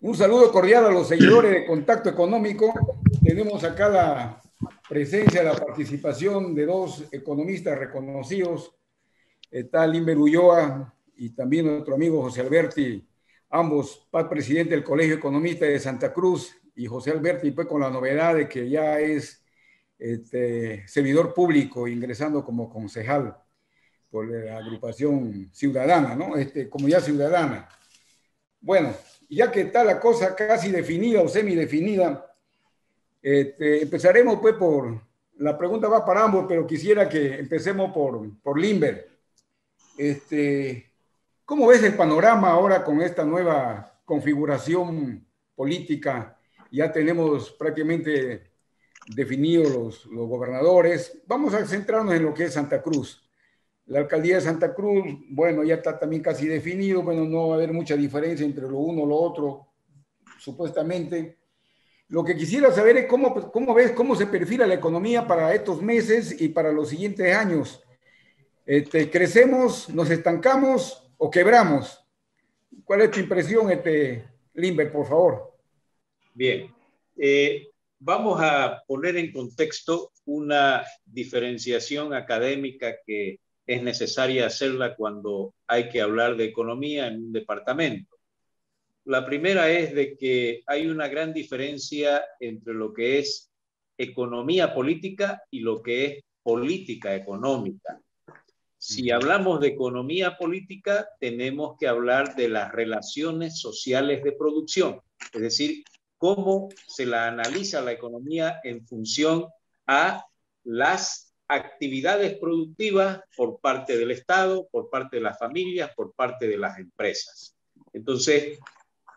Un saludo cordial a los seguidores de Contacto Económico. Tenemos acá la presencia, la participación de dos economistas reconocidos. Está Limber Ulloa y también nuestro amigo José Alberti, ambos presidente del Colegio Economista de Santa Cruz, y José Alberti pues con la novedad de que ya es servidor público ingresando como concejal por la agrupación ciudadana, ¿no? Comunidad Ciudadana. Bueno, ya que está la cosa casi definida o semidefinida, empezaremos pues por, la pregunta va para ambos, pero quisiera que empecemos por Limber. ¿Cómo ves el panorama ahora con esta nueva configuración política? Ya tenemos prácticamente definidos los gobernadores. Vamos a centrarnos en lo que es Santa Cruz. La alcaldía de Santa Cruz, bueno, ya está también casi definido, bueno, no va a haber mucha diferencia entre lo uno y lo otro, supuestamente. Lo que quisiera saber es cómo ves, cómo se perfila la economía para estos meses y para los siguientes años. ¿Crecemos, nos estancamos o quebramos? ¿Cuál es tu impresión, Limber, por favor? Bien, vamos a poner en contexto una diferenciación académica que es necesaria hacerla cuando hay que hablar de economía en un departamento. La primera es de que hay una gran diferencia entre lo que es economía política y lo que es política económica. Si hablamos de economía política, tenemos que hablar de las relaciones sociales de producción, es decir, cómo se la analiza la economía en función a las actividades productivas por parte del Estado, por parte de las familias, por parte de las empresas. Entonces,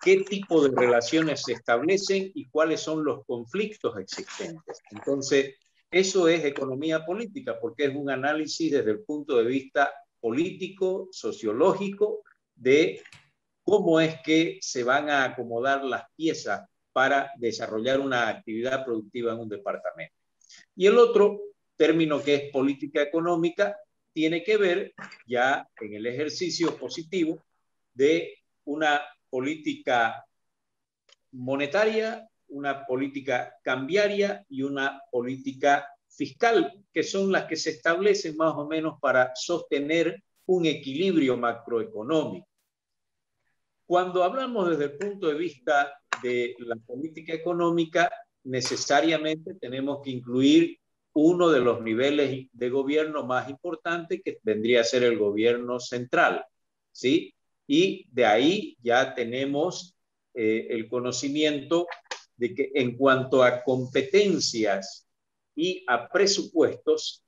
¿qué tipo de relaciones se establecen y cuáles son los conflictos existentes? Entonces, eso es economía política, porque es un análisis desde el punto de vista político, sociológico, de cómo es que se van a acomodar las piezas para desarrollar una actividad productiva en un departamento. Y el otro término, que es política económica, tiene que ver ya en el ejercicio positivo de una política monetaria, una política cambiaria y una política fiscal, que son las que se establecen más o menos para sostener un equilibrio macroeconómico. Cuando hablamos desde el punto de vista de la política económica, necesariamente tenemos que incluir uno de los niveles de gobierno más importantes, que vendría a ser el gobierno central, ¿sí? Y de ahí ya tenemos el conocimiento de que en cuanto a competencias y a presupuestos,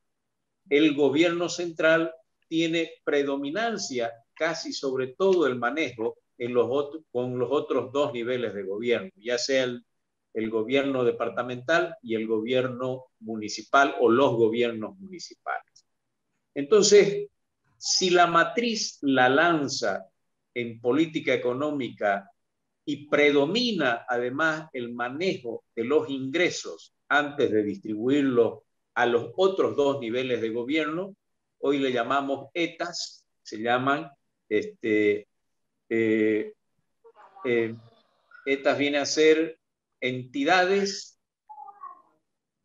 el gobierno central tiene predominancia casi sobre todo el manejo con los otros dos niveles de gobierno, ya sea el gobierno departamental y el gobierno municipal o los gobiernos municipales. Entonces, si la matriz la lanza en política económica y predomina además el manejo de los ingresos antes de distribuirlos a los otros dos niveles de gobierno, hoy le llamamos ETAs, se llaman, ETAs viene a ser entidades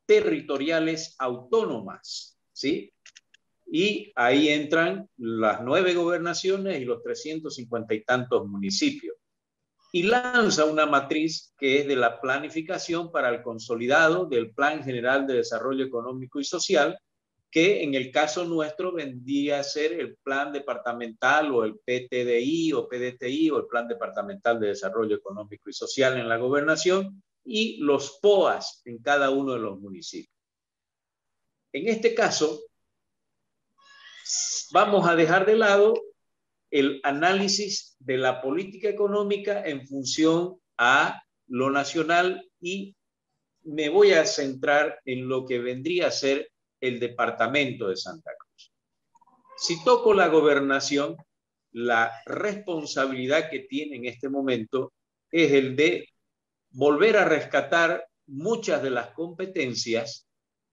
territoriales autónomas, ¿sí? Y ahí entran las 9 gobernaciones y los 350 y tantos municipios. Y lanza una matriz que es de la planificación para el consolidado del Plan General de Desarrollo Económico y Social, que en el caso nuestro vendría a ser el Plan Departamental o el PTDI o PDTI o el Plan Departamental de Desarrollo Económico y Social en la gobernación, y los POAs en cada uno de los municipios. En este caso, vamos a dejar de lado el análisis de la política económica en función a lo nacional y me voy a centrar en lo que vendría a ser el departamento de Santa Cruz. Si toco la gobernación, la responsabilidad que tiene en este momento es el de volver a rescatar muchas de las competencias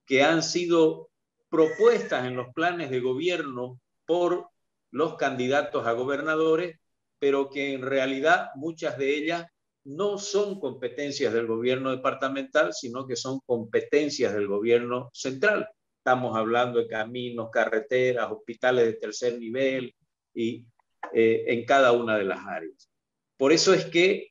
que han sido propuestas en los planes de gobierno por los candidatos a gobernadores, pero que en realidad muchas de ellas no son competencias del gobierno departamental, sino que son competencias del gobierno central. Estamos hablando de caminos, carreteras, hospitales de tercer nivel y en cada una de las áreas. Por eso es que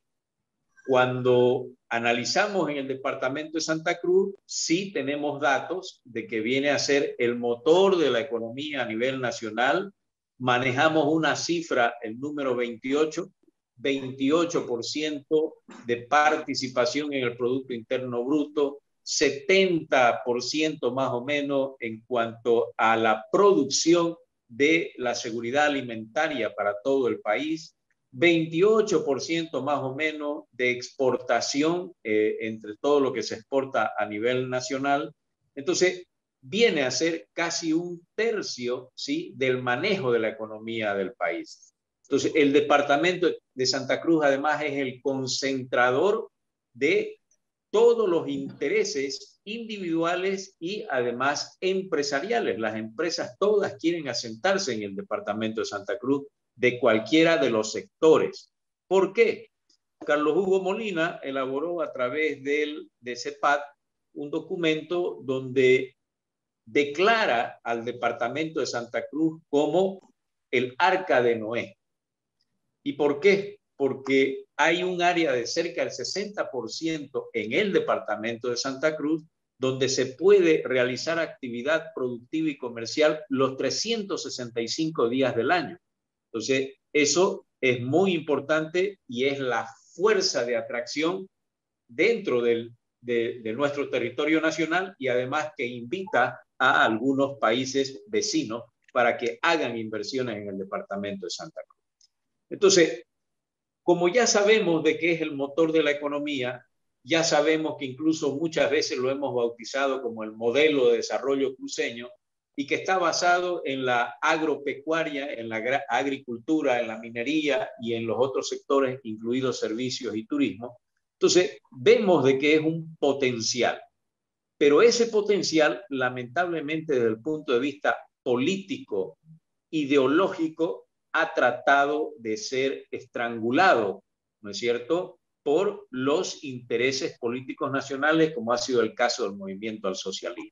cuando analizamos en el departamento de Santa Cruz, sí tenemos datos de que viene a ser el motor de la economía a nivel nacional. Manejamos una cifra, el número 28 de participación en el Producto Interno Bruto, 70% más o menos en cuanto a la producción de la seguridad alimentaria para todo el país, 28% más o menos de exportación entre todo lo que se exporta a nivel nacional. Entonces, viene a ser casi un tercio, ¿sí?, del manejo de la economía del país. Entonces, el departamento de Santa Cruz además es el concentrador de todos los intereses individuales y además empresariales. Las empresas todas quieren asentarse en el departamento de Santa Cruz de cualquiera de los sectores. ¿Por qué? Carlos Hugo Molina elaboró a través de CEPAT un documento donde declara al departamento de Santa Cruz como el Arca de Noé. ¿Y por qué? Porque hay un área de cerca del 60% en el departamento de Santa Cruz donde se puede realizar actividad productiva y comercial los 365 días del año. Entonces, eso es muy importante y es la fuerza de atracción dentro de nuestro territorio nacional y además que invita a algunos países vecinos para que hagan inversiones en el departamento de Santa Cruz. Entonces, como ya sabemos de qué es el motor de la economía, ya sabemos que incluso muchas veces lo hemos bautizado como el modelo de desarrollo cruceño y que está basado en la agropecuaria, en la agricultura, en la minería y en los otros sectores, incluidos servicios y turismo. Entonces, vemos de que es un potencial, pero ese potencial, lamentablemente, desde el punto de vista político, ideológico, ha tratado de ser estrangulado, ¿no es cierto?, por los intereses políticos nacionales, como ha sido el caso del movimiento al socialismo.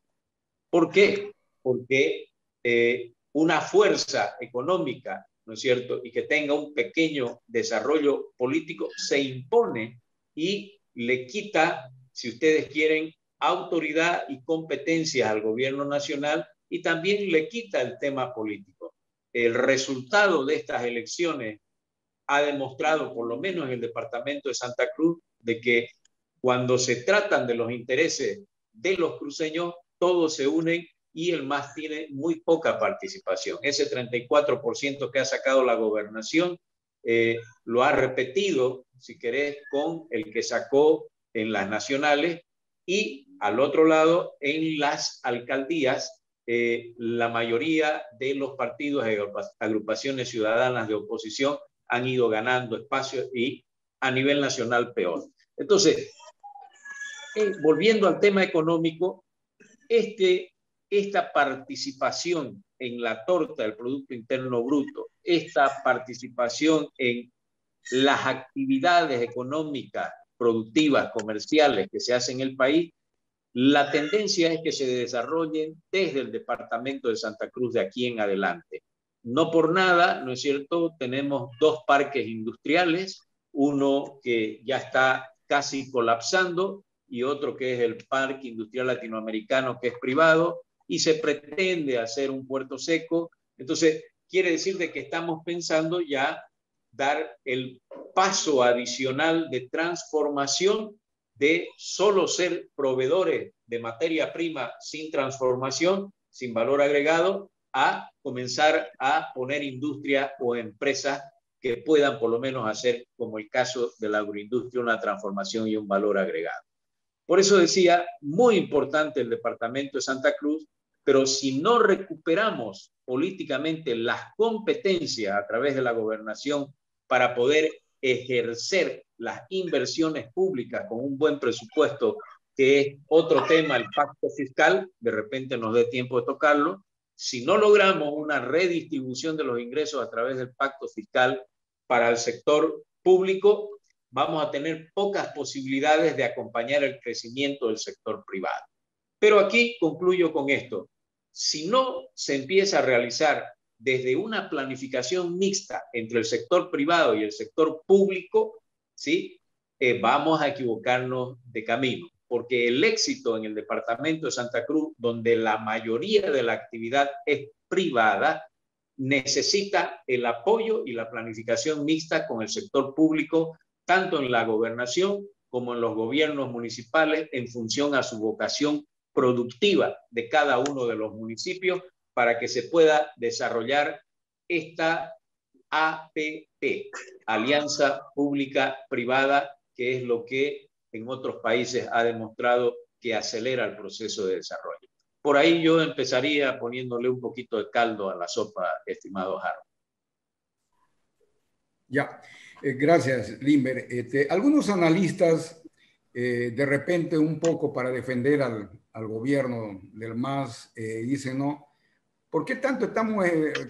¿Por qué? Porque una fuerza económica, ¿no es cierto?, y que tenga un pequeño desarrollo político, se impone y le quita, si ustedes quieren, autoridad y competencias al gobierno nacional y también le quita el tema político. El resultado de estas elecciones ha demostrado, por lo menos en el departamento de Santa Cruz, de que cuando se tratan de los intereses de los cruceños, todos se unen y el MAS tiene muy poca participación. Ese 34% que ha sacado la gobernación lo ha repetido, si querés, con el que sacó en las nacionales y al otro lado, en las alcaldías, la mayoría de los partidos y agrupaciones ciudadanas de oposición han ido ganando espacios y a nivel nacional peor. Entonces, volviendo al tema económico, esta participación en la torta del Producto Interno Bruto, esta participación en las actividades económicas, productivas, comerciales que se hacen en el país, la tendencia es que se desarrollen desde el departamento de Santa Cruz de aquí en adelante. No por nada, ¿no es cierto?, tenemos dos parques industriales, uno que ya está casi colapsando y otro que es el Parque Industrial Latinoamericano, que es privado, y se pretende hacer un puerto seco. Entonces, quiere decir de que estamos pensando ya dar el paso adicional de transformación de solo ser proveedores de materia prima sin transformación, sin valor agregado, a comenzar a poner industria o empresas que puedan por lo menos hacer, como el caso de la agroindustria, una transformación y un valor agregado. Por eso decía, muy importante el departamento de Santa Cruz, pero si no recuperamos políticamente las competencias a través de la gobernación para poder ejercer las inversiones públicas con un buen presupuesto, que es otro tema, el pacto fiscal, de repente nos dé tiempo de tocarlo. Si no logramos una redistribución de los ingresos a través del pacto fiscal para el sector público, vamos a tener pocas posibilidades de acompañar el crecimiento del sector privado. Pero aquí concluyo con esto. Si no se empieza a realizar desde una planificación mixta entre el sector privado y el sector público, ¿sí? Vamos a equivocarnos de camino, porque el éxito en el departamento de Santa Cruz, donde la mayoría de la actividad es privada, necesita el apoyo y la planificación mixta con el sector público, tanto en la gobernación como en los gobiernos municipales, en función a su vocación productiva de cada uno de los municipios, para que se pueda desarrollar esta APP, Alianza Pública Privada, que es lo que en otros países ha demostrado que acelera el proceso de desarrollo. Por ahí yo empezaría poniéndole un poquito de caldo a la sopa, estimado Harold. Ya, gracias, Limber. Algunos analistas, de repente un poco para defender al gobierno del MAS, dicen, no, ¿por qué tanto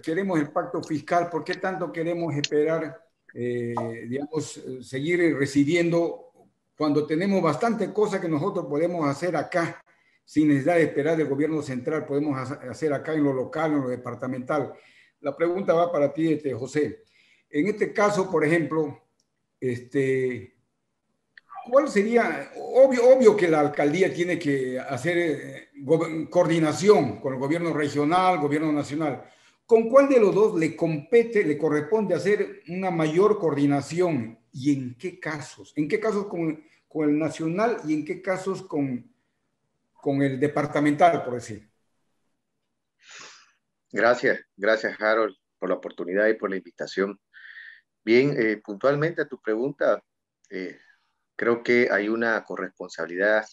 queremos el pacto fiscal? ¿Por qué tanto queremos esperar, digamos, seguir recibiendo cuando tenemos bastante cosas que nosotros podemos hacer acá, sin necesidad de esperar del gobierno central, podemos hacer acá en lo local, en lo departamental? La pregunta va para ti, José. En este caso, por ejemplo, ¿cuál sería? Obvio que la alcaldía tiene que hacer coordinación con el gobierno regional, gobierno nacional. ¿Con cuál de los dos le corresponde hacer una mayor coordinación? ¿Y en qué casos? ¿En qué casos con el nacional y en qué casos con el departamental, por decir? Gracias Harold por la oportunidad y por la invitación. Bien, puntualmente a tu pregunta, eh, creo que hay una corresponsabilidad,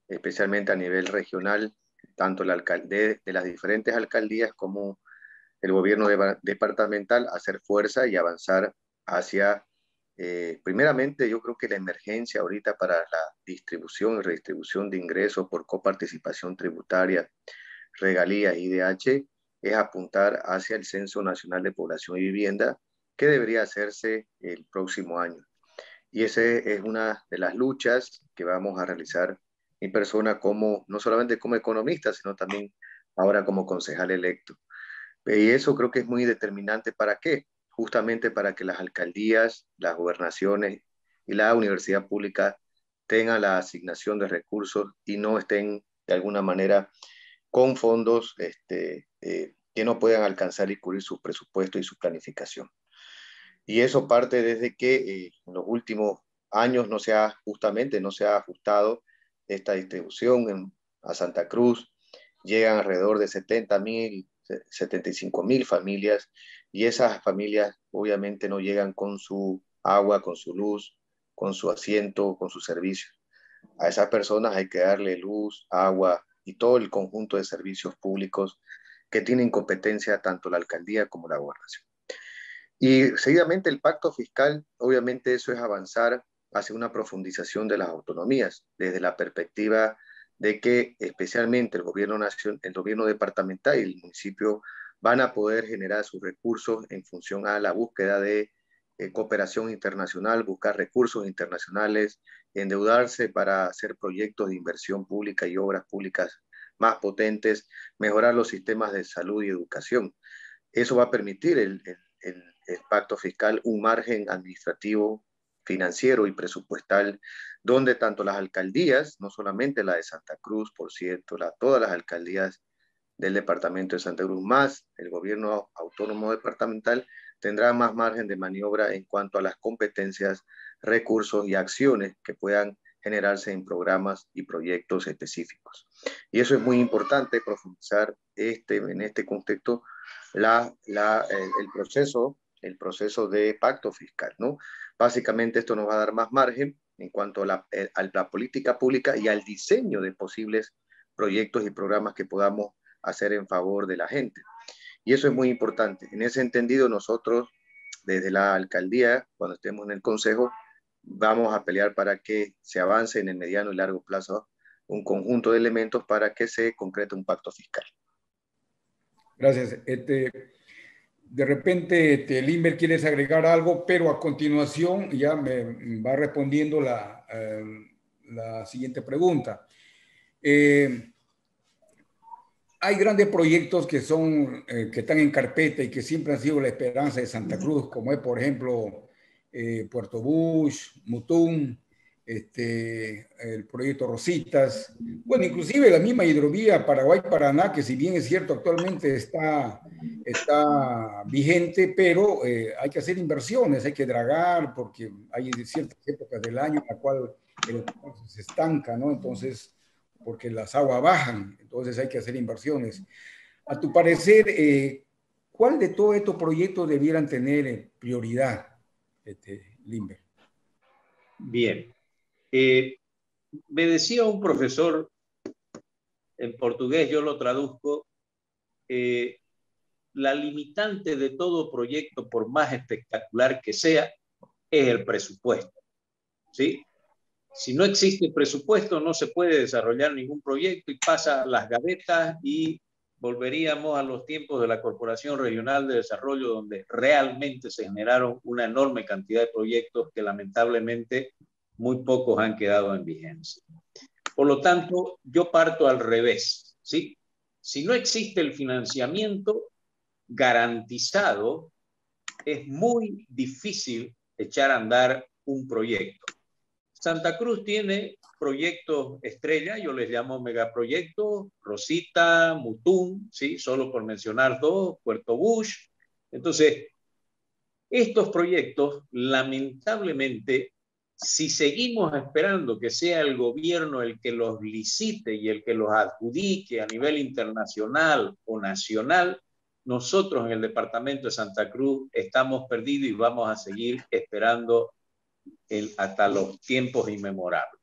especialmente a nivel regional, tanto el alcalde de las diferentes alcaldías como el gobierno departamental, hacer fuerza y avanzar hacia, primeramente, yo creo que la emergencia ahorita para la distribución y redistribución de ingresos por coparticipación tributaria, regalías, IDH, es apuntar hacia el Censo Nacional de Población y Vivienda, que debería hacerse el próximo año. Y esa es una de las luchas que vamos a realizar mi persona como, no solamente como economista, sino también ahora como concejal electo. Y eso creo que es muy determinante. ¿Para qué? Justamente para que las alcaldías, las gobernaciones y la universidad pública tengan la asignación de recursos y no estén de alguna manera con fondos que no puedan alcanzar y cubrir su presupuesto y su planificación. Y eso parte desde que en los últimos años no se ha ajustado esta distribución a Santa Cruz. Llegan alrededor de 70.000, 75.000 familias, y esas familias obviamente no llegan con su agua, con su luz, con su asiento, con sus servicios. A esas personas hay que darle luz, agua y todo el conjunto de servicios públicos que tienen competencia tanto la alcaldía como la gobernación. Y seguidamente el pacto fiscal, obviamente eso es avanzar hacia una profundización de las autonomías, desde la perspectiva de que especialmente el gobierno departamental y el municipio van a poder generar sus recursos en función a la búsqueda de cooperación internacional, buscar recursos internacionales, endeudarse para hacer proyectos de inversión pública y obras públicas más potentes, mejorar los sistemas de salud y educación. Eso va a permitir el pacto fiscal un margen administrativo, financiero y presupuestal, donde tanto las alcaldías, no solamente la de Santa Cruz, por cierto, todas las alcaldías del departamento de Santa Cruz, más el gobierno autónomo departamental, tendrá más margen de maniobra en cuanto a las competencias, recursos y acciones que puedan generarse en programas y proyectos específicos. Y eso es muy importante, profundizar en este contexto el proceso de pacto fiscal, ¿no? Básicamente esto nos va a dar más margen en cuanto a la política pública y al diseño de posibles proyectos y programas que podamos hacer en favor de la gente. Y eso es muy importante. En ese entendido, nosotros desde la alcaldía, cuando estemos en el consejo, vamos a pelear para que se avance en el mediano y largo plazo un conjunto de elementos para que se concrete un pacto fiscal. Gracias. de repente, Limber, quieres agregar algo, pero a continuación ya me va respondiendo la siguiente pregunta. Hay grandes proyectos que son, que están en carpeta y que siempre han sido la esperanza de Santa Cruz, como es, por ejemplo, Puerto Bush, Mutum, el proyecto Rositas, bueno, inclusive la misma hidrovía Paraguay-Paraná, que si bien es cierto actualmente está vigente, pero hay que hacer inversiones, hay que dragar, porque hay ciertas épocas del año en la cual el se estanca, ¿no? Entonces, porque las aguas bajan, entonces hay que hacer inversiones. A tu parecer, ¿cuál de todos estos proyectos debieran tener prioridad, Limber? Bien. Me decía un profesor en portugués, yo lo traduzco, la limitante de todo proyecto, por más espectacular que sea, es el presupuesto, ¿sí? Si no existe presupuesto, no se puede desarrollar ningún proyecto y pasa a las gavetas y volveríamos a los tiempos de la Corporación Regional de Desarrollo, donde realmente se generaron una enorme cantidad de proyectos que lamentablemente muy pocos han quedado en vigencia. Por lo tanto, yo parto al revés, ¿sí? Si no existe el financiamiento garantizado, es muy difícil echar a andar un proyecto. Santa Cruz tiene proyectos estrella, yo les llamo megaproyectos, Rosita, Mutum, ¿sí? Solo por mencionar dos, Puerto Bush. Entonces, estos proyectos, lamentablemente, si seguimos esperando que sea el gobierno el que los licite y el que los adjudique a nivel internacional o nacional, nosotros en el departamento de Santa Cruz estamos perdidos y vamos a seguir esperando hasta los tiempos inmemorables.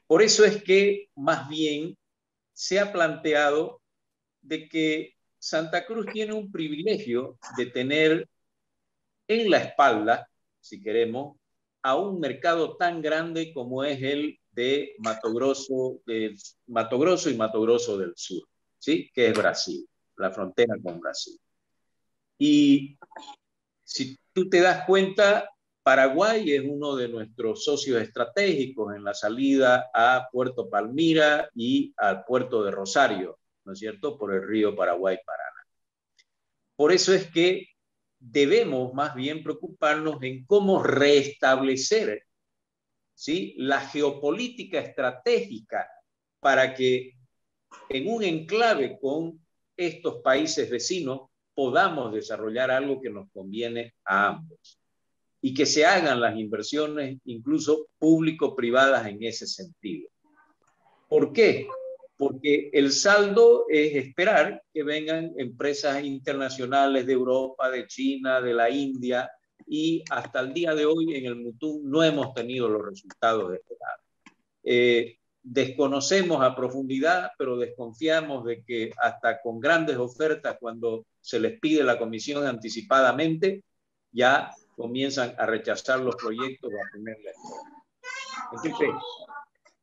Por eso es que más bien se ha planteado de que Santa Cruz tiene un privilegio de tener en la espalda, si queremos, a un mercado tan grande como es el de Mato Grosso y Mato Grosso del Sur, ¿sí? Que es Brasil, la frontera con Brasil. Y si tú te das cuenta, Paraguay es uno de nuestros socios estratégicos en la salida a Puerto Palmira y al puerto de Rosario, ¿no es cierto?, por el río Paraguay-Paraná. Por eso es que debemos más bien preocuparnos en cómo restablecer, ¿sí?, la geopolítica estratégica para que en un enclave con estos países vecinos podamos desarrollar algo que nos conviene a ambos y que se hagan las inversiones incluso público-privadas en ese sentido. ¿Por qué? Porque el saldo es esperar que vengan empresas internacionales de Europa, de China, de la India, y hasta el día de hoy en el Mutum no hemos tenido los resultados esperados. Desconocemos a profundidad, pero desconfiamos de que hasta con grandes ofertas, cuando se les pide la comisión anticipadamente, ya comienzan a rechazar los proyectos o a ponerle el. Entonces,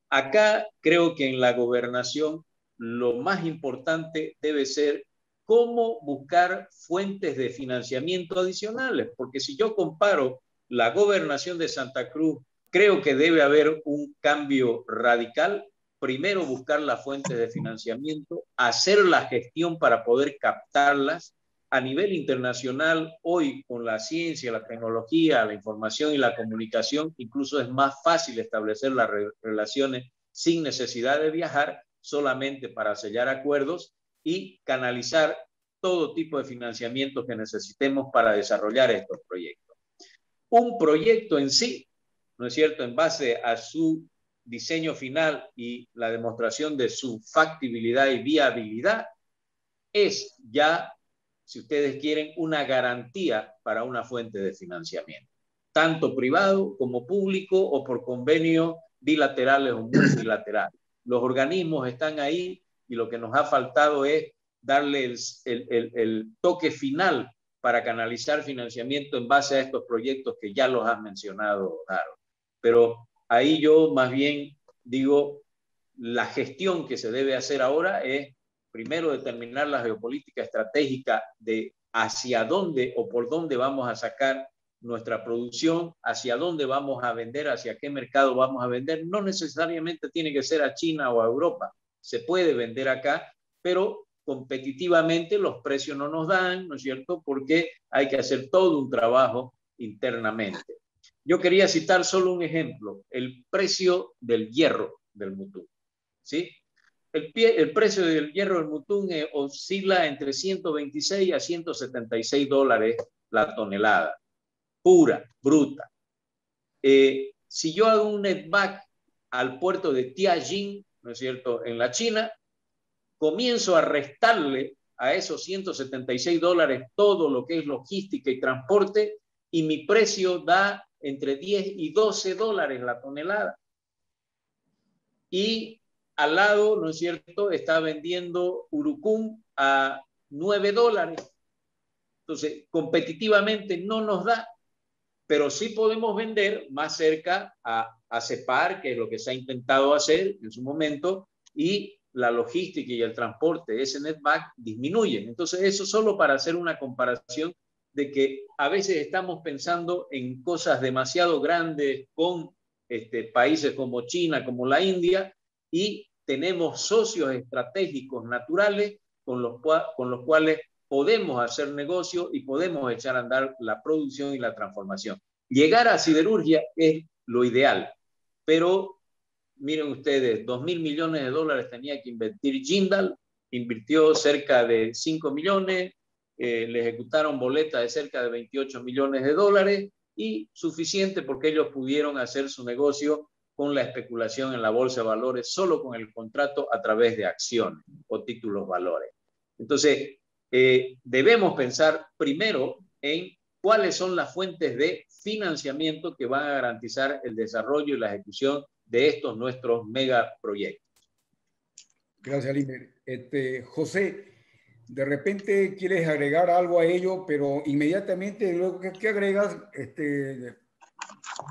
acá creo que en la gobernación lo más importante debe ser cómo buscar fuentes de financiamiento adicionales, porque si yo comparo la gobernación de Santa Cruz, creo que debe haber un cambio radical. Primero, buscar las fuentes de financiamiento, hacer la gestión para poder captarlas. A nivel internacional, hoy con la ciencia, la tecnología, la información y la comunicación, incluso es más fácil establecer las relaciones sin necesidad de viajar, solamente para sellar acuerdos y canalizar todo tipo de financiamiento que necesitemos para desarrollar estos proyectos. Un proyecto en sí, ¿no es cierto?, en base a su diseño final y la demostración de su factibilidad y viabilidad, es ya, si ustedes quieren, una garantía para una fuente de financiamiento, tanto privado como público o por convenios bilaterales o multilaterales. Los organismos están ahí y lo que nos ha faltado es darle el toque final para canalizar financiamiento en base a estos proyectos que ya los has mencionado, Harold. Pero ahí yo más bien digo, la gestión que se debe hacer ahora es primero determinar la geopolítica estratégica de hacia dónde o por dónde vamos a sacar nuestra producción, hacia dónde vamos a vender, hacia qué mercado vamos a vender. No necesariamente tiene que ser a China o a Europa, se puede vender acá, pero competitivamente los precios no nos dan, ¿no es cierto? Porque hay que hacer todo un trabajo internamente. Yo quería citar solo un ejemplo, el precio del hierro del Mutum, ¿sí? El precio del hierro del Mutum oscila entre 126 a 176 dólares la tonelada, pura, bruta. Si yo hago un netback al puerto de Tianjin, ¿no es cierto?, en la China, comienzo a restarle a esos 176 dólares todo lo que es logística y transporte y mi precio da entre 10 y 12 dólares la tonelada. Y al lado, ¿no es cierto?, está vendiendo Urucum a 9 dólares. Entonces, competitivamente no nos da, pero sí podemos vender más cerca a CEPAR, que es lo que se ha intentado hacer en su momento, y la logística y el transporte de ese netback disminuyen. Entonces, eso solo para hacer una comparación de que a veces estamos pensando en cosas demasiado grandes con países como China, como la India, y tenemos socios estratégicos naturales con los cuales podemos hacer negocio y podemos echar a andar la producción y la transformación. Llegar a siderurgia es lo ideal, pero miren ustedes, 2.000 millones de dólares tenía que invertir Jindal, invirtió cerca de 5 millones, le ejecutaron boletas de cerca de 28 millones de dólares y suficiente porque ellos pudieron hacer su negocio con la especulación en la bolsa de valores, solo con el contrato a través de acciones o títulos valores. Entonces, debemos pensar primero en cuáles son las fuentes de financiamiento que van a garantizar el desarrollo y la ejecución de estos nuestros megaproyectos. Gracias, Limer. José, de repente quieres agregar algo a ello, pero inmediatamente luego que agregas,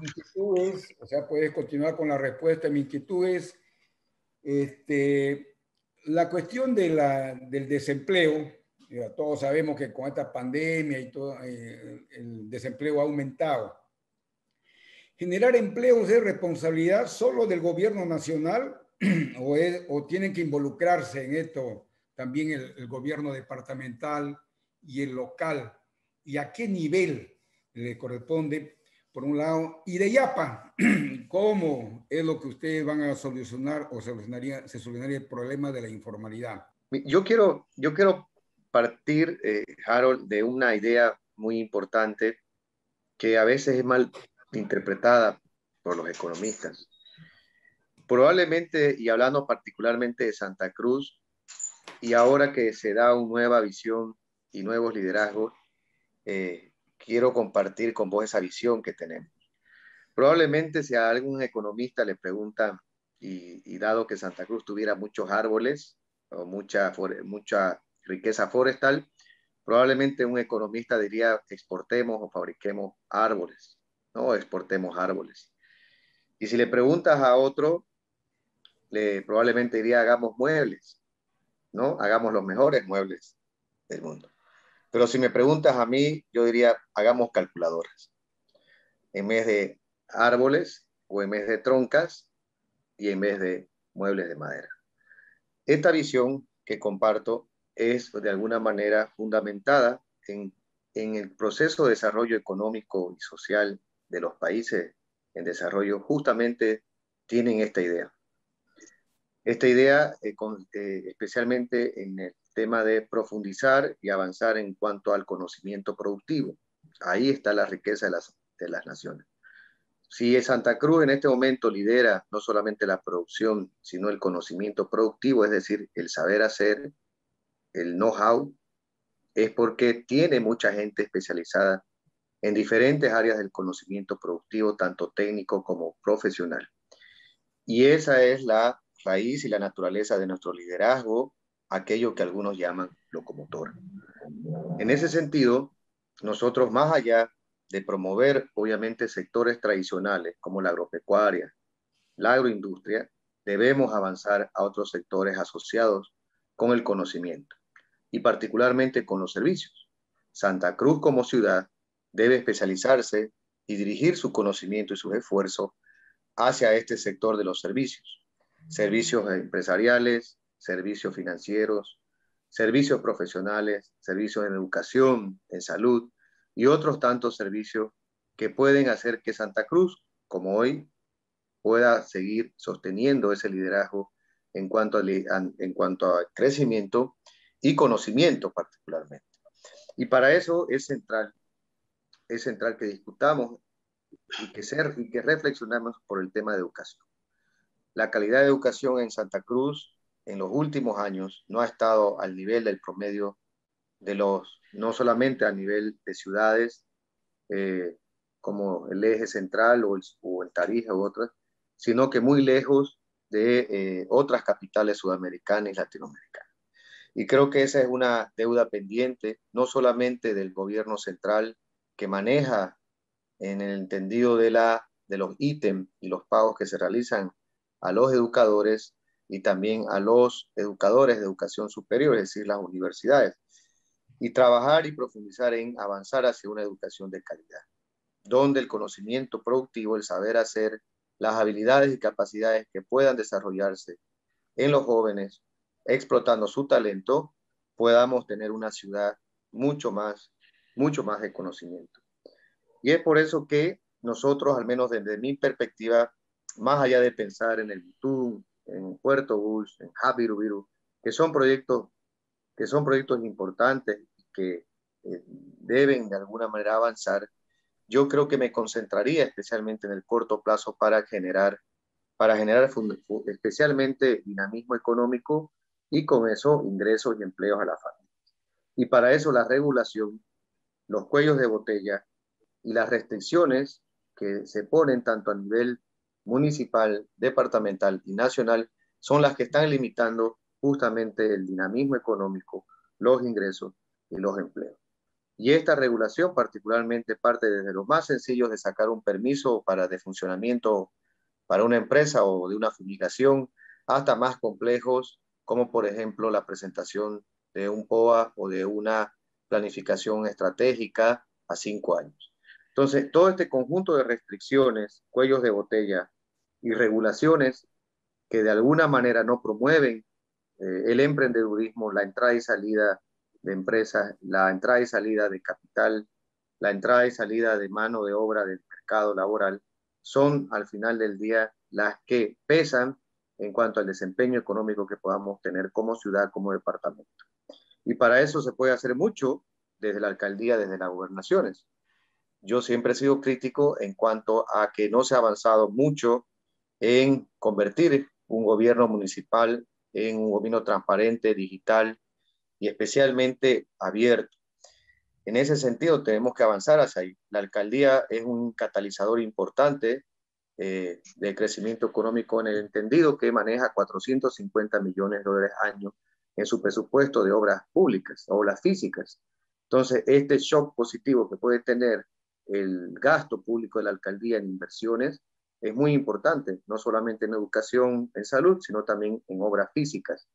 mi inquietud es, o sea, puedes continuar con la respuesta. Mi inquietud es la cuestión del desempleo. Todos sabemos que con esta pandemia y todo, el desempleo ha aumentado. ¿Generar empleos es responsabilidad solo del gobierno nacional o tienen que involucrarse en esto también el gobierno departamental y el local? ¿Y a qué nivel le corresponde, por un lado? Y de Yapa, ¿cómo es lo que ustedes van a solucionar o se solucionaría el problema de la informalidad? Yo quiero partir, Harold, de una idea muy importante que a veces es mal interpretada por los economistas. Probablemente, y hablando particularmente de Santa Cruz, y ahora que se da una nueva visión y nuevos liderazgos, quiero compartir con vos esa visión que tenemos. Probablemente si a algún economista le pregunta, y dado que Santa Cruz tuviera muchos árboles o mucha riqueza forestal, probablemente un economista diría exportemos o fabriquemos árboles, ¿no? Exportemos árboles. Y si le preguntas a otro, probablemente diría hagamos muebles, ¿no? Hagamos los mejores muebles del mundo. Pero si me preguntas a mí, yo diría hagamos calculadoras. En vez de árboles o en vez de troncas y en vez de muebles de madera. Esta visión que comparto es de alguna manera fundamentada en el proceso de desarrollo económico y social de los países en desarrollo, justamente tienen esta idea. Esta idea especialmente en el tema de profundizar y avanzar en cuanto al conocimiento productivo. Ahí está la riqueza de las naciones. Si Santa Cruz en este momento lidera no solamente la producción, sino el conocimiento productivo, es decir, el saber hacer, el know-how, es porque tiene mucha gente especializada en diferentes áreas del conocimiento productivo, tanto técnico como profesional. Y esa es la raíz y la naturaleza de nuestro liderazgo, aquello que algunos llaman locomotora. En ese sentido, nosotros más allá de promover, obviamente, sectores tradicionales como la agropecuaria, la agroindustria, debemos avanzar a otros sectores asociados con el conocimiento y particularmente con los servicios. Santa Cruz como ciudad debe especializarse y dirigir su conocimiento y sus esfuerzos hacia este sector de los servicios. Servicios empresariales, servicios financieros, servicios profesionales, servicios en educación, en salud y otros tantos servicios que pueden hacer que Santa Cruz, como hoy, pueda seguir sosteniendo ese liderazgo en cuanto a crecimiento y conocimiento particularmente. Y para eso es central que discutamos y que reflexionemos por el tema de educación. La calidad de educación en Santa Cruz en los últimos años no ha estado al nivel del promedio no solamente a nivel de ciudades como el eje central o el Tarija u otras, sino que muy lejos de otras capitales sudamericanas y latinoamericanas. Y creo que esa es una deuda pendiente, no solamente del gobierno central que maneja en el entendido de los ítems y los pagos que se realizan a los educadores y también a los educadores de educación superior, es decir, las universidades, y trabajar y profundizar en avanzar hacia una educación de calidad, donde el conocimiento productivo, el saber hacer, las habilidades y capacidades que puedan desarrollarse en los jóvenes, explotando su talento, podamos tener una ciudad mucho más de conocimiento. Y es por eso que nosotros, al menos desde mi perspectiva, más allá de pensar en el Bitún, en Puerto Bulls, en Habirubiru, que son proyectos importantes que deben de alguna manera avanzar, yo creo que me concentraría especialmente en el corto plazo para generar especialmente dinamismo económico y con eso ingresos y empleos a la familia. Y para eso la regulación, los cuellos de botella y las restricciones que se ponen tanto a nivel municipal, departamental y nacional son las que están limitando justamente el dinamismo económico, los ingresos y los empleos. Y esta regulación particularmente parte desde lo más sencillo de sacar un permiso de funcionamiento para una empresa o de una fumigación, hasta más complejos, como por ejemplo la presentación de un POA o de una planificación estratégica a 5 años. Entonces, todo este conjunto de restricciones, cuellos de botella y regulaciones que de alguna manera no promueven el emprendedurismo, la entrada y salida de empresas, la entrada y salida de capital, la entrada y salida de mano de obra del mercado laboral, son al final del día las que pesan en cuanto al desempeño económico que podamos tener como ciudad, como departamento. Y para eso se puede hacer mucho desde la alcaldía, desde las gobernaciones. Yo siempre he sido crítico en cuanto a que no se ha avanzado mucho en convertir un gobierno municipal en un gobierno transparente, digital y especialmente abierto. En ese sentido, tenemos que avanzar hacia ahí. La alcaldía es un catalizador importante de crecimiento económico en el entendido que maneja 450 millones de dólares al año en su presupuesto de obras públicas, obras físicas. Entonces, este shock positivo que puede tener el gasto público de la alcaldía en inversiones es muy importante, no solamente en educación, en salud, sino también en obras físicas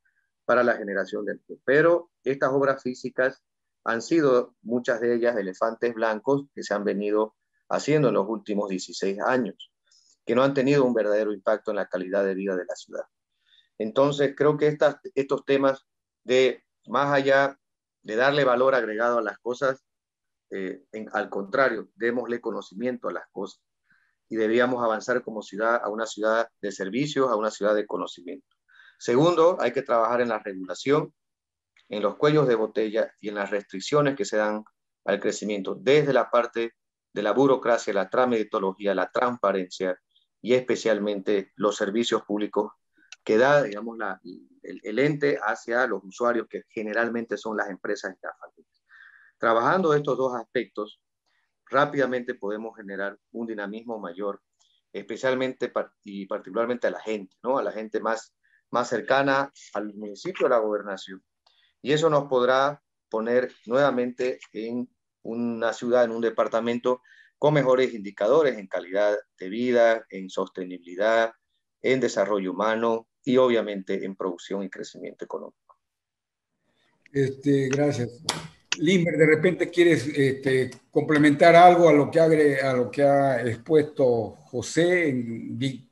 para la generación de empleo. Pero estas obras físicas han sido muchas de ellas elefantes blancos que se han venido haciendo en los últimos 16 años, que no han tenido un verdadero impacto en la calidad de vida de la ciudad. Entonces, creo que estos temas de, más allá de darle valor agregado a las cosas, al contrario, démosle conocimiento a las cosas y deberíamos avanzar como ciudad a una ciudad de servicios, a una ciudad de conocimiento. Segundo, hay que trabajar en la regulación, en los cuellos de botella y en las restricciones que se dan al crecimiento desde la parte de la burocracia, la tramitología, la transparencia y especialmente los servicios públicos que da, digamos, el ente hacia los usuarios, que generalmente son las empresas y las familias. Trabajando estos dos aspectos, rápidamente podemos generar un dinamismo mayor, especialmente y particularmente a la gente, ¿no? A la gente más cercana al municipio, a la gobernación. Y eso nos podrá poner nuevamente en una ciudad, en un departamento con mejores indicadores en calidad de vida, en sostenibilidad, en desarrollo humano y obviamente en producción y crecimiento económico. Gracias. Limber, de repente quieres complementar algo a lo que ha expuesto José.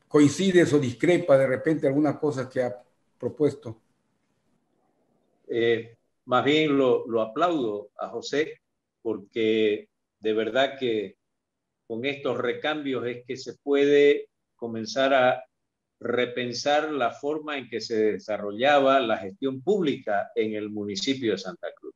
¿Coincides o discrepa de repente algunas cosas que ha propuesto? Más bien lo aplaudo a José, porque de verdad que con estos recambios es que se puede comenzar a repensar la forma en que se desarrollaba la gestión pública en el municipio de Santa Cruz.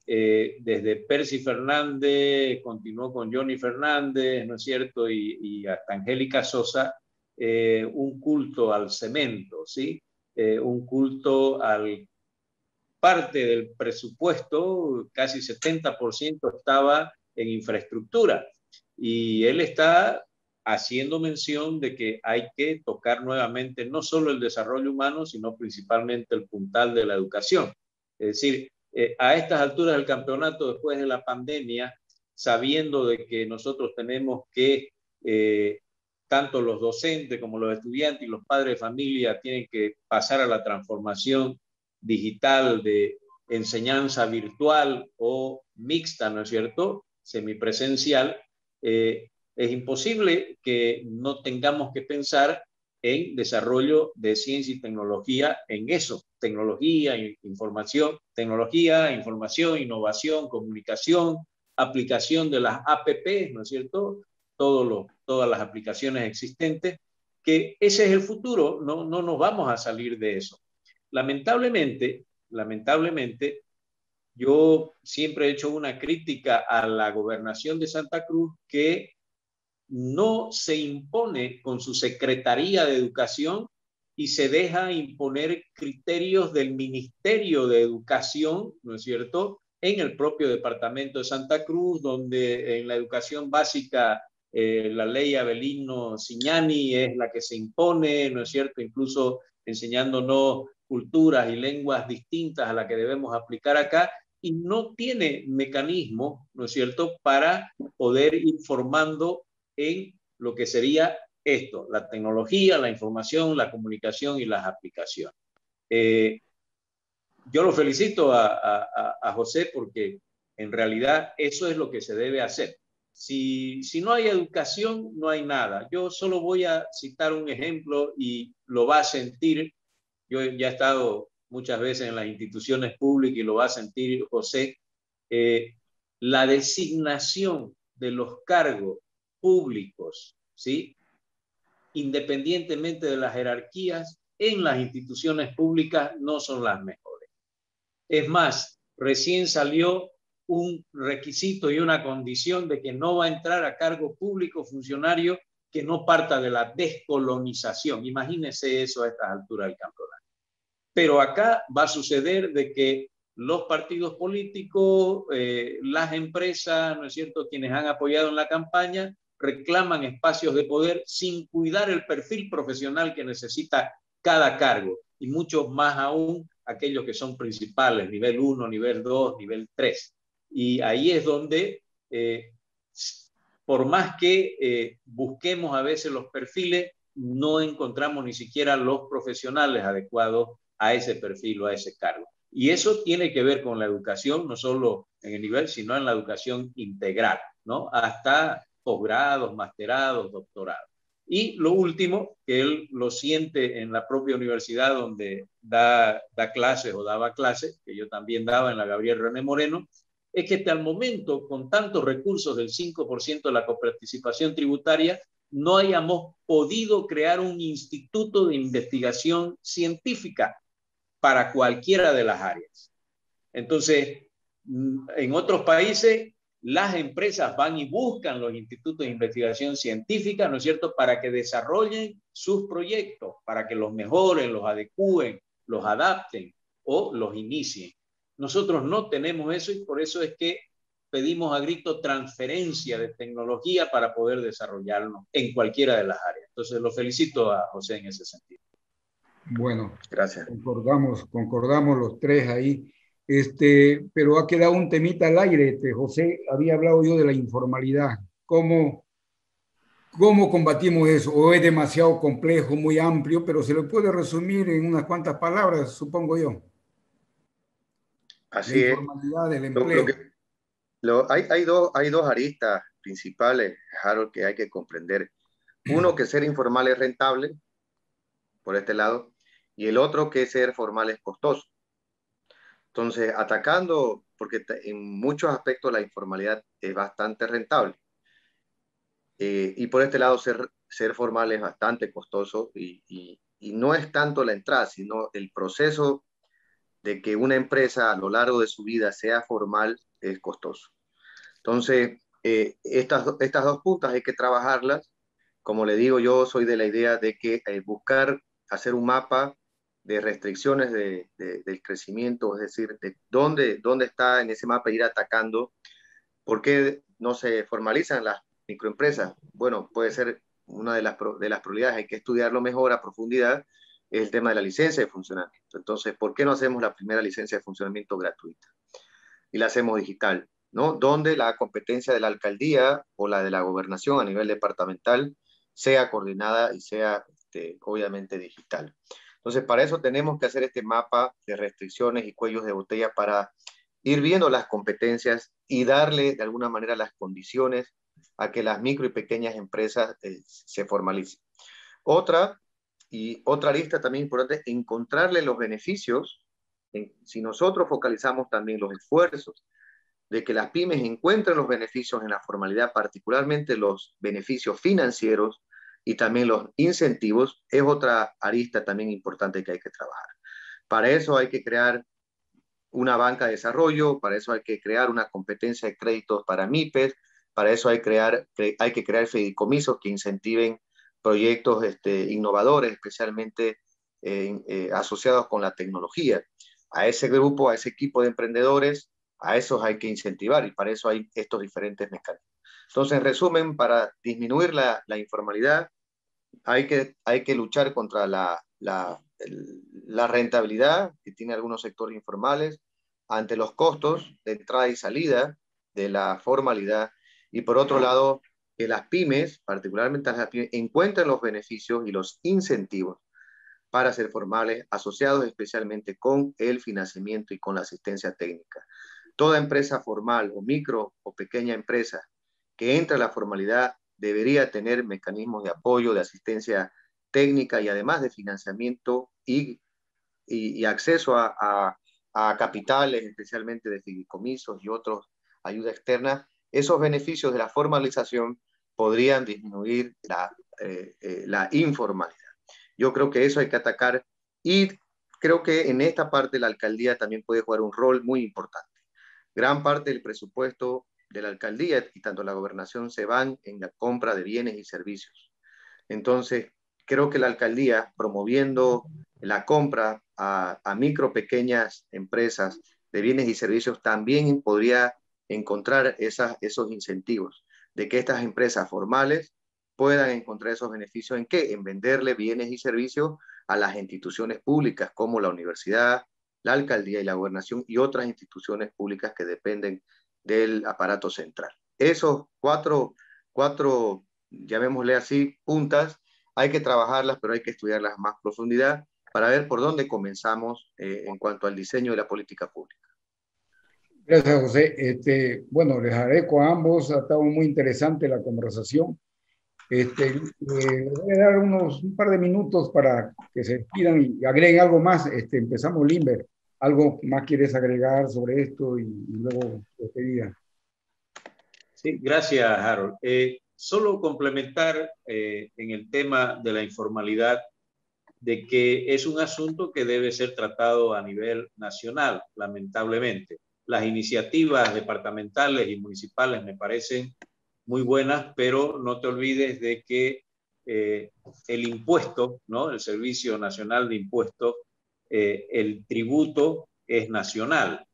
Desde Percy Fernández, continuó con Johnny Fernández, ¿no es cierto? Y hasta Angélica Sosa, un culto al cemento, ¿sí? Un culto al parte del presupuesto, casi 70% estaba en infraestructura. Y él está haciendo mención de que hay que tocar nuevamente no solo el desarrollo humano, sino principalmente el puntal de la educación. Es decir, a estas alturas del campeonato, después de la pandemia, sabiendo de que nosotros tenemos que, tanto los docentes como los estudiantes y los padres de familia tienen que pasar a la transformación digital de enseñanza virtual o mixta, ¿no es cierto?, semipresencial, es imposible que no tengamos que pensar en desarrollo de ciencia y tecnología en eso, tecnología, información, innovación, comunicación, aplicación de las APP, ¿no es cierto?, todas las aplicaciones existentes, que ese es el futuro, no nos vamos a salir de eso. Lamentablemente, yo siempre he hecho una crítica a la gobernación de Santa Cruz que no se impone con su Secretaría de Educación y se deja imponer criterios del Ministerio de Educación, ¿no es cierto?, en el propio departamento de Santa Cruz, donde en la educación básica la ley Avelino Cignani es la que se impone, ¿no es cierto?, incluso enseñándonos culturas y lenguas distintas a las que debemos aplicar acá, y no tiene mecanismo, ¿no es cierto?, para poder ir formando en lo que sería esto, la tecnología, la información, la comunicación y las aplicaciones. Yo lo felicito a José porque en realidad eso es lo que se debe hacer. Si no hay educación, no hay nada. Yo solo voy a citar un ejemplo y lo va a sentir. Yo ya he estado muchas veces en las instituciones públicas y lo va a sentir José. La designación de los cargos públicos, ¿sí?, independientemente de las jerarquías, en las instituciones públicas no son las mejores. Es más, recién salió un requisito y una condición de que no va a entrar a cargo público funcionario que no parta de la descolonización. Imagínense eso a estas alturas del campeonato. Pero acá va a suceder de que los partidos políticos, las empresas, ¿no es cierto?, quienes han apoyado en la campaña, reclaman espacios de poder sin cuidar el perfil profesional que necesita cada cargo, y mucho más aún aquellos que son principales, nivel 1, nivel 2, nivel 3. Y ahí es donde, por más que busquemos a veces los perfiles, no encontramos ni siquiera los profesionales adecuados a ese perfil o a ese cargo. Y eso tiene que ver con la educación, no solo en el nivel, sino en la educación integral, ¿no?, hasta posgrados, masterados, doctorados. Y lo último, que él lo siente en la propia universidad donde da clases o daba clases, que yo también daba en la Gabriel René Moreno, es que hasta el momento, con tantos recursos del 5% de la coparticipación tributaria, no hayamos podido crear un instituto de investigación científica para cualquiera de las áreas. Entonces, en otros países, las empresas van y buscan los institutos de investigación científica, ¿no es cierto?, para que desarrollen sus proyectos, para que los mejoren, los adecúen, los adapten o los inicien. Nosotros no tenemos eso y por eso es que pedimos a grito transferencia de tecnología para poder desarrollarnos en cualquiera de las áreas. Entonces, lo felicito a José en ese sentido. Bueno, gracias. Concordamos los tres ahí. Pero ha quedado un temita al aire. José, había hablado yo de la informalidad. ¿Cómo combatimos eso? ¿O es demasiado complejo, muy amplio, pero se lo puede resumir en unas cuantas palabras, supongo yo? Así la informalidad del empleo. Hay dos aristas principales, Harold, que hay que comprender. Uno, que ser informal es rentable, por este lado, y el otro, que ser formal es costoso. Entonces, atacando, porque en muchos aspectos la informalidad es bastante rentable, y por este lado ser formal es bastante costoso y no es tanto la entrada, sino el proceso de que una empresa a lo largo de su vida sea formal es costoso. Entonces, estas dos puntas hay que trabajarlas. Como le digo, yo soy de la idea de que buscar hacer un mapa de restricciones del crecimiento, es decir, de dónde está en ese mapa, ir atacando. ¿Por qué no se formalizan las microempresas? Bueno, puede ser una de las prioridades, hay que estudiarlo mejor a profundidad, es el tema de la licencia de funcionamiento. Entonces, ¿por qué no hacemos la primera licencia de funcionamiento gratuita y la hacemos digital? ¿No? Donde la competencia de la alcaldía o la de la gobernación a nivel departamental sea coordinada y sea obviamente digital. Entonces, para eso tenemos que hacer este mapa de restricciones y cuellos de botella para ir viendo las competencias y darle de alguna manera las condiciones a que las micro y pequeñas empresas se formalicen. Otra arista también importante, encontrarle los beneficios, si nosotros focalizamos también los esfuerzos de que las pymes encuentren los beneficios en la formalidad, particularmente los beneficios financieros y también los incentivos, es otra arista también importante que hay que trabajar. Para eso hay que crear una banca de desarrollo, para eso hay que crear una competencia de créditos para MIPES, para eso hay que crear fideicomisos que incentiven proyectos innovadores, especialmente asociados con la tecnología. A ese grupo, a ese equipo de emprendedores, a esos hay que incentivar y para eso hay estos diferentes mecanismos. Entonces, en resumen, para disminuir la informalidad, hay que luchar contra la rentabilidad que tiene algunos sectores informales ante los costos de entrada y salida de la formalidad y por otro lado que las pymes, particularmente las pymes, encuentren los beneficios y los incentivos para ser formales asociados especialmente con el financiamiento y con la asistencia técnica. Toda empresa formal o micro o pequeña empresa que entra a la formalidad debería tener mecanismos de apoyo, de asistencia técnica y además de financiamiento y acceso a capitales, especialmente de fideicomisos y otros ayuda externa. Esos beneficios de la formalización podrían disminuir la informalidad. Yo creo que eso hay que atacar y creo que en esta parte la alcaldía también puede jugar un rol muy importante. Gran parte del presupuesto de la alcaldía y tanto la gobernación se van en la compra de bienes y servicios. Entonces, creo que la alcaldía, promoviendo la compra a micro, pequeñas empresas de bienes y servicios, también podría encontrar esos incentivos de que estas empresas formales puedan encontrar esos beneficios en qué? En venderle bienes y servicios a las instituciones públicas como la universidad, la alcaldía y la gobernación y otras instituciones públicas que dependen del aparato central. Esos cuatro, llamémosle así, puntas, hay que trabajarlas, pero hay que estudiarlas a más profundidad para ver por dónde comenzamos en cuanto al diseño de la política pública. Gracias, José. Bueno, les agradezco a ambos, ha estado muy interesante la conversación. Voy a dar un par de minutos para que se despidan y agreguen algo más. Empezamos, Limber. ¿Algo más quieres agregar sobre esto y luego despedida? Sí, gracias, Harold. Solo complementar en el tema de la informalidad, de que es un asunto que debe ser tratado a nivel nacional, lamentablemente. Las iniciativas departamentales y municipales me parecen muy buenas, pero no te olvides de que el impuesto, ¿no? El Servicio Nacional de Impuestos, el tributo es nacional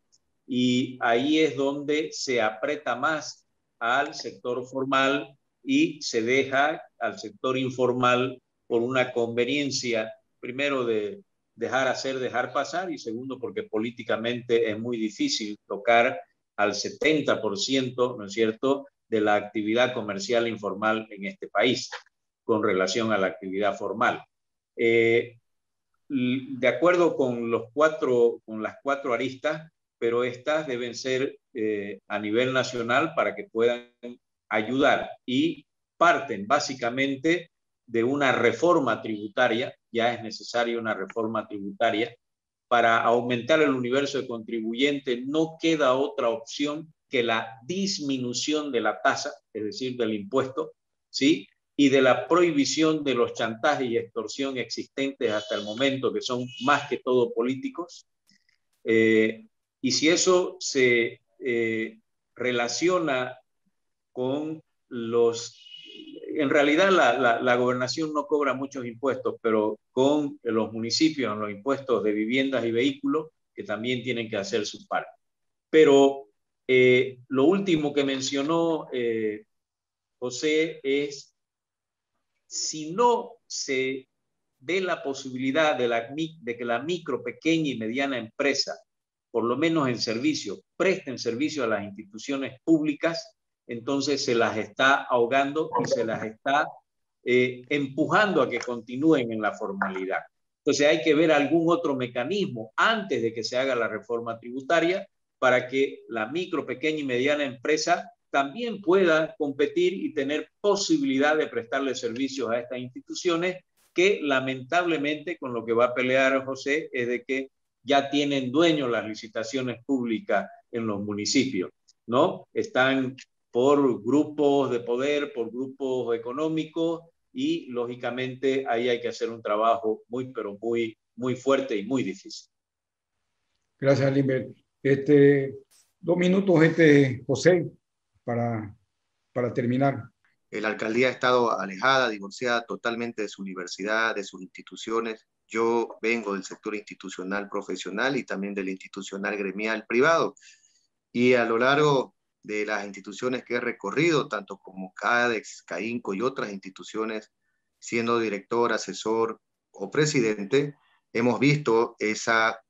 y ahí es donde se aprieta más al sector formal y se deja al sector informal por una conveniencia, primero de dejar hacer, dejar pasar, y segundo porque políticamente es muy difícil tocar al 70%, ¿no es cierto?, de la actividad comercial informal en este país con relación a la actividad formal. De acuerdo con las cuatro aristas, pero estas deben ser a nivel nacional para que puedan ayudar, y parten básicamente de una reforma tributaria. Ya es necesaria una reforma tributaria para aumentar el universo de contribuyentes. No queda otra opción que la disminución de la tasa, es decir, del impuesto, ¿sí? Y de la prohibición de los chantajes y extorsión existentes hasta el momento, que son más que todo políticos. Y si eso se relaciona con los... En realidad la gobernación no cobra muchos impuestos, pero con los municipios, los impuestos de viviendas y vehículos, que también tienen que hacer su parte. Pero lo último que mencionó José es, si no se ve la posibilidad de que la micro, pequeña y mediana empresa, por lo menos en servicio, presten servicio a las instituciones públicas, entonces se las está ahogando y se las está empujando a que continúen en la formalidad. Entonces hay que ver algún otro mecanismo antes de que se haga la reforma tributaria para que la micro, pequeña y mediana empresa también pueda competir y tener posibilidad de prestarle servicios a estas instituciones que lamentablemente con lo que va a pelear José es de que ya tienen dueños las licitaciones públicas en los municipios, ¿no? Están por grupos de poder, por grupos económicos, y lógicamente ahí hay que hacer un trabajo muy, pero muy fuerte y muy difícil. Gracias, Limber. 2 minutos, José, para terminar. La alcaldía ha estado alejada, divorciada totalmente de su universidad, de sus instituciones. Yo vengo del sector institucional profesional y también del institucional gremial privado. Y a lo largo de las instituciones que he recorrido, tanto como CADEX, CAINCO y otras instituciones, siendo director, asesor o presidente, hemos visto esa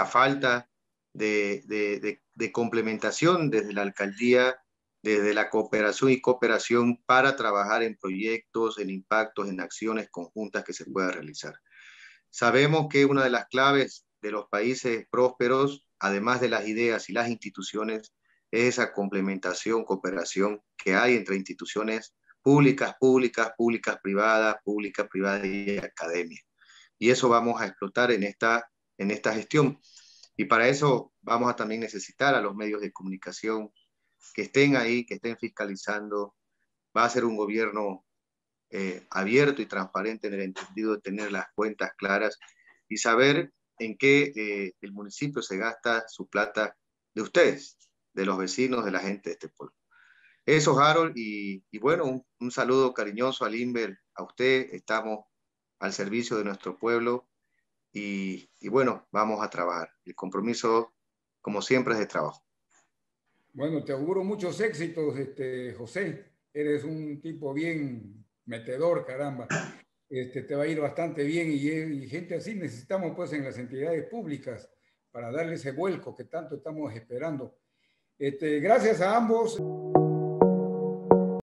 falta de complementación desde la alcaldía, desde la cooperación para trabajar en proyectos, en impactos, en acciones conjuntas que se puedan realizar. Sabemos que una de las claves de los países prósperos, además de las ideas y las instituciones, es esa complementación, cooperación que hay entre instituciones públicas, privadas y academia. Y eso vamos a explotar en esta gestión. Y para eso vamos a también necesitar a los medios de comunicación que estén ahí, que estén fiscalizando. Va a ser un gobierno abierto y transparente en el entendido de tener las cuentas claras y saber en qué el municipio se gasta su plata de ustedes, de los vecinos, de la gente de este pueblo. Eso, Harold, y bueno, un saludo cariñoso a Limber, a usted. Estamos al servicio de nuestro pueblo y bueno, vamos a trabajar. El compromiso, como siempre, es de trabajo. Bueno, te auguro muchos éxitos, José. Eres un tipo bien metedor, caramba. Te va a ir bastante bien y gente así necesitamos pues en las entidades públicas para darle ese vuelco que tanto estamos esperando. Gracias a ambos.